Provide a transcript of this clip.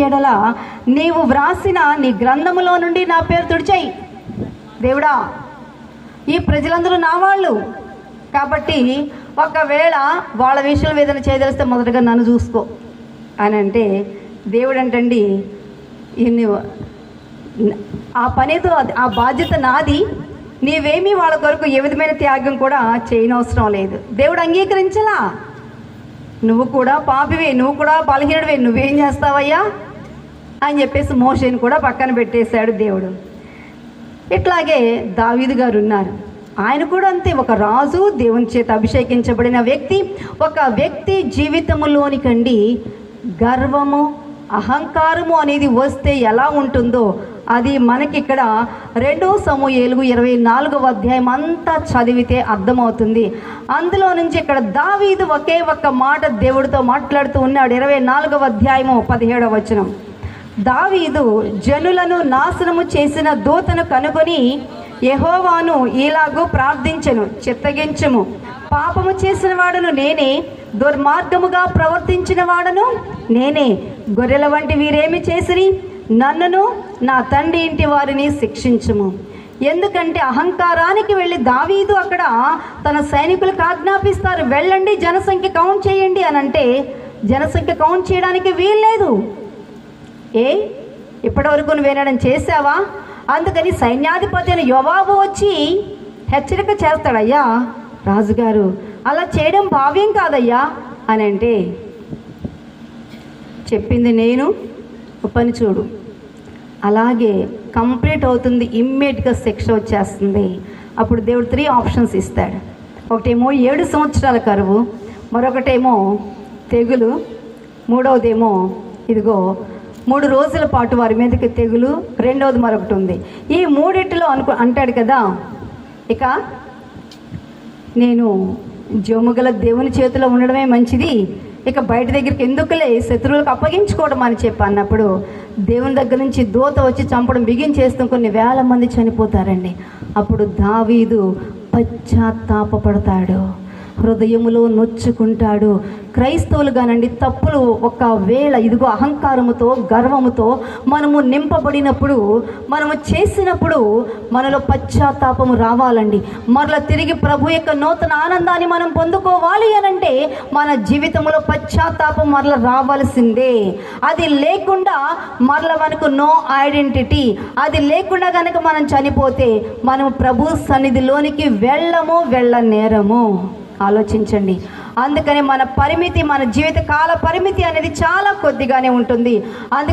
ఎడల నీవు వ్రాసిన నీ గ్రంథములో నుండి నా పేరు తుడిచేయి. దేవుడా, ఈ ప్రజలందరూ నా వాళ్ళు కాబట్టి ఒకవేళ వాళ్ళ విషయంలో ఏదైనా చేయదలిస్తే మొదటగా నన్ను చూసుకో అని అంటే, దేవుడు అంటండి ఆ పనితో ఆ బాధ్యత నాది, నీవేమీ వాళ్ళ కొరకు ఏ విధమైన త్యాగం కూడా చేయనవసరం లేదు. దేవుడు అంగీకరించలా. నువ్వు కూడా పాపివే, నువ్వు కూడా బలహీనుడివే, నువ్వేం చేస్తావయ్యా అని చెప్పేసి మోషేని కూడా పక్కన పెట్టేశాడు దేవుడు. ఇట్లాగే దావీదు గారు ఉన్నారు. ఆయన కూడా అంతే, ఒక రాజు, దేవుని చేత అభిషేకించబడిన వ్యక్తి. ఒక వ్యక్తి జీవితంలోనికండి గర్వము, అహంకారము అనేది వస్తే ఎలా ఉంటుందో అది మనకిక్కడ 2 సమూయేలు 24వ అధ్యాయం అంతా చదివితే అర్థమవుతుంది. అందులో నుంచి ఇక్కడ దావీదు ఒకే ఒక్క మాట దేవుడితో మాట్లాడుతూ ఉన్నాడు. 24వ అధ్యాయము 17వ వచనం. దావీదు జనులను నాశనము చేసిన దూతను కనుగొని యెహోవాను ఇలాగూ ప్రార్థించెను, చిత్తగించుము, పాపము చేసిన వాడను నేనే, దుర్మార్గముగా ప్రవర్తించిన వాడను నేనే. గొర్రెల వంటి వీరేమి చేసిరి, నన్నును నా తండ్రి ఇంటి వారిని శిక్షించుము. ఎందుకంటే అహంకారానికి వెళ్ళి దావీదు అక్కడ తన సైనికులకు ఆజ్ఞాపిస్తారు, వెళ్ళండి జనసంఖ్య కౌంట్ చేయండి అని అంటే జనసంఖ్య కౌంట్ చేయడానికి వీల్లేదు. ఇప్పటివరకు నువ్వేనాడని చేసావా? అందుకని సైన్యాధిపతి అయిన యోవాబు వచ్చి హెచ్చరిక చేస్తాడయ్యా, రాజుగారు అలా చేయడం భావ్యం కాదయ్యా అని అంటే, చెప్పింది నేను, పని చూడు. అలాగే కంప్లీట్ అవుతుంది, ఇమ్మీడియట్గా శిక్ష వచ్చేస్తుంది. అప్పుడు దేవుడు 3 ఆప్షన్స్ ఇస్తాడు. ఒకటేమో 7 సంవత్సరాల కరువు, మరొకటేమో తెగులు, మూడవదేమో ఇదిగో 3 రోజుల పాటు వారి మీదకి తెగులు, రెండవది మరొకటి ఉంది. ఈ మూడిటిలో అంటాడు కదా, ఇక నేను జోముగల దేవుని చేతిలో ఉండడమే మంచిది, ఇక బయట దగ్గరికి ఎందుకులే, శత్రువులకు అప్పగించుకోవడం అని చెప్పి అన్నప్పుడు దేవుని దగ్గర నుంచి దూత వచ్చి చంపడం బిగించేస్తూ కొన్ని వేల మంది చనిపోతారండి. అప్పుడు దావీదు పశ్చాత్తాపపడతాడు, హృదయములో నొచ్చుకుంటాడు. క్రైస్తవులుగానండి తప్పులు ఒకవేళ ఇదిగో అహంకారముతో, గర్వముతో మనము నింపబడినప్పుడు, మనము చేసినప్పుడు మనలో పశ్చాత్తాపము రావాలండి. మరలా తిరిగి ప్రభు యొక్క నూతన ఆనందాన్ని మనం పొందుకోవాలి అనంటే మన జీవితంలో పశ్చాత్తాపం మరలా రావాల్సిందే. అది లేకుండా మరలా మనకు నో ఐడెంటిటీ, అది లేకుండా కనుక మనం చనిపోతే మనం ప్రభు సన్నిధిలోనికి వెళ్ళనేరము. ఆలోచించండి. అందుకని మన పరిమితి, మన జీవిత కాల పరిమితి అనేది చాలా కొద్దిగానే ఉంటుంది. అందుకని